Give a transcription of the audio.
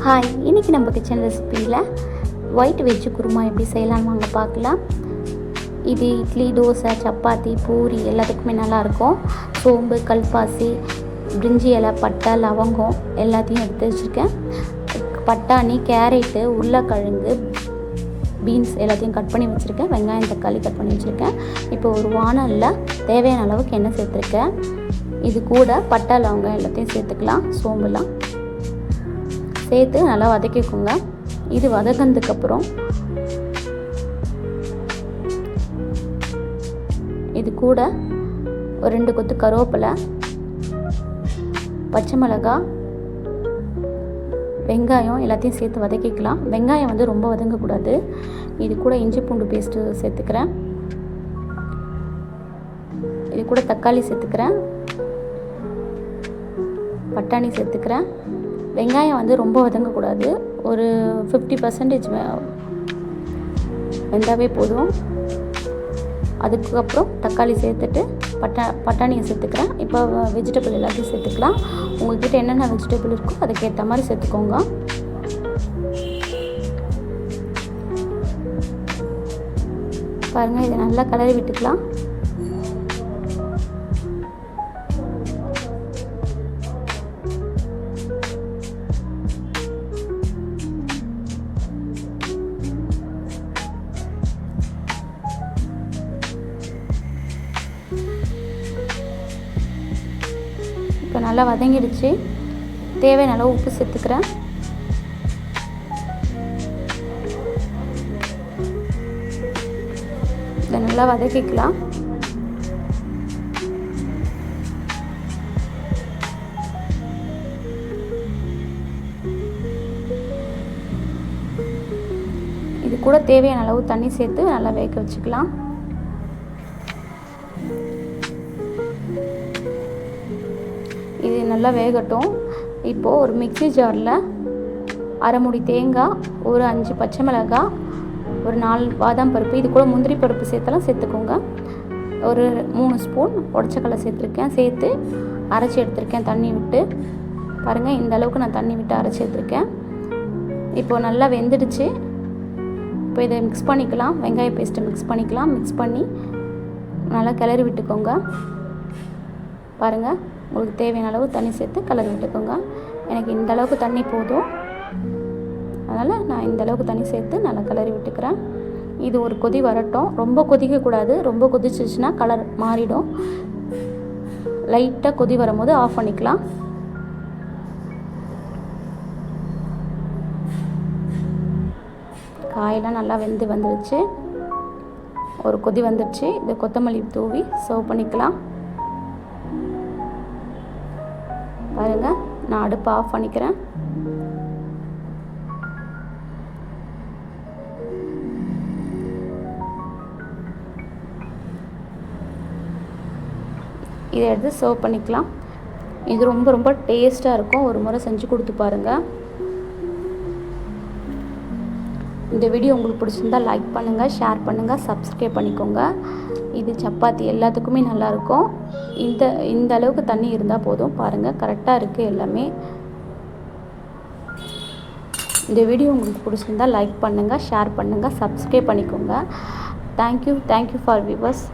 Hi, இன்றைக்கி நம்ம kitchen ரெசிப்பியில் white veg kurma எப்படி செய்யலாம்னு வாங்க பார்க்கலாம். இது இட்லி, தோசை, சப்பாத்தி, பூரி எல்லாத்துக்குமே நல்லாயிருக்கும். சோம்பு, கல்பாசி, பிரிஞ்சி இலை, பட்டை, லவங்கம் எல்லாத்தையும் எடுத்து வச்சுருக்கேன். பட்டாணி, கேரட்டு, உருளைக்கிழங்கு, பீன்ஸ் எல்லாத்தையும் கட் பண்ணி வச்சுருக்கேன். வெங்காயம், தக்காளி கட் பண்ணி வச்சுருக்கேன். இப்போ ஒரு வானலில் தேவையான அளவுக்கு எண்ணெய் சேர்த்துருக்கேன். இது கூட பட்டை, லவங்கம் எல்லாத்தையும் சேர்த்துக்கலாம். சோம்புலாம் சேர்த்து நல்லா வதக்கிக்கோங்க. இது வதக்கினதுக்கப்புறம் இது கூட ஒரு 2 கொத்து கருவேப்பிலை, பச்சை மிளகாய், வெங்காயம் எல்லாத்தையும் சேர்த்து வதக்கிக்கலாம். வெங்காயம் ரொம்ப வதங்கக்கூடாது. இது கூட இஞ்சி பூண்டு பேஸ்ட்டு சேர்த்துக்கிறேன். இது கூட தக்காளி சேர்த்துக்கிறேன். பட்டாணி சேர்த்துக்கிறேன். வெங்காயம் ரொம்ப வதங்கக்கூடாது. ஒரு 50% வெந்தாவே போதும். அதுக்கப்புறம் தக்காளி சேர்த்துட்டு பட்டாணியை சேர்த்துக்கிறேன். இப்போ வெஜிடபிள் எல்லாத்தையும் சேர்த்துக்கலாம். உங்கள்கிட்ட என்னென்ன வெஜிடபிள் இருக்கோ அதுக்கேற்ற மாதிரி சேர்த்துக்கோங்க. பாருங்கள், இதை நல்லா கிளறி விட்டுக்கலாம். இப்போ நல்லா வதங்கிடுச்சு. தேவையான அளவு உப்பு சேர்த்துக்கிறேன். இதை நல்லா வதக்கிக்கலாம். இது கூட தேவையான அளவு தண்ணி சேர்த்து நல்லா வேக வச்சுக்கலாம். இது நல்லா வேகட்டும். இப்போது ஒரு மிக்ஸி ஜாரில் அரை மூடி தேங்காய், ஒரு 5 பச்சை மிளகாய், ஒரு 4 பாதாம் பருப்பு, இது கூட முந்திரி பருப்பு சேர்த்தலாம் சேர்த்துக்கோங்க. ஒரு 3 ஸ்பூன் உடச்சக்கடலை சேர்த்துருக்கேன். சேர்த்து அரைச்சி எடுத்துருக்கேன் தண்ணி விட்டு. பாருங்கள், இந்த அளவுக்கு நான் தண்ணி விட்டு அரைச்சி எடுத்துருக்கேன். இப்போது நல்லா வெந்துடுச்சு. இப்போ இதை மிக்ஸ் பண்ணிக்கலாம். வெங்காய பேஸ்ட்டை மிக்ஸ் பண்ணிக்கலாம். மிக்ஸ் பண்ணி நல்லா கிளறி விட்டுக்கோங்க. பாருங்கள், உங்களுக்கு தேவையான அளவு தண்ணி சேர்த்து கிளறி விட்டுக்கோங்க. எனக்கு இந்த அளவுக்கு தண்ணி போதும், அதனால் நான் இந்த அளவுக்கு தண்ணி சேர்த்து நல்லா கிளறி விட்டுக்கிறேன். இது ஒரு கொதி வரட்டும். ரொம்ப கொதிக்கக்கூடாது. ரொம்ப கொதிச்சிச்சுன்னா கலர் மாறிடும். லைட்டாக கொதி வரும்போது ஆஃப் பண்ணிக்கலாம். காயெல்லாம் நல்லா வெந்து வந்துடுச்சு. ஒரு கொதி வந்துடுச்சு. இது கொத்தமல்லி தூவி சர்வ் பண்ணிக்கலாம். பாருங்கள், நான் அடுப்பை ஆஃப் பண்ணிக்கிறேன். இதை எடுத்து சர்வ் பண்ணிக்கலாம். இது ரொம்ப ரொம்ப டேஸ்ட்டாக இருக்கும். ஒரு முறை செஞ்சு கொடுத்து பாருங்கள். இந்த வீடியோ உங்களுக்கு பிடிச்சிருந்தா லைக் பண்ணுங்கள், ஷேர் பண்ணுங்கள், சப்ஸ்கிரைப் பண்ணிக்கோங்க. இது சப்பாத்தி எல்லாத்துக்குமே நல்லாயிருக்கும். இந்த அளவுக்கு தண்ணி இருந்தால் போதும். பாருங்கள், கரெக்டாக இருக்குது எல்லாமே. இந்த வீடியோ உங்களுக்கு பிடிச்சிருந்தா லைக் பண்ணுங்கள், ஷேர் பண்ணுங்கள், சப்ஸ்கிரைப் பண்ணிக்கோங்க. Thank you for viewers.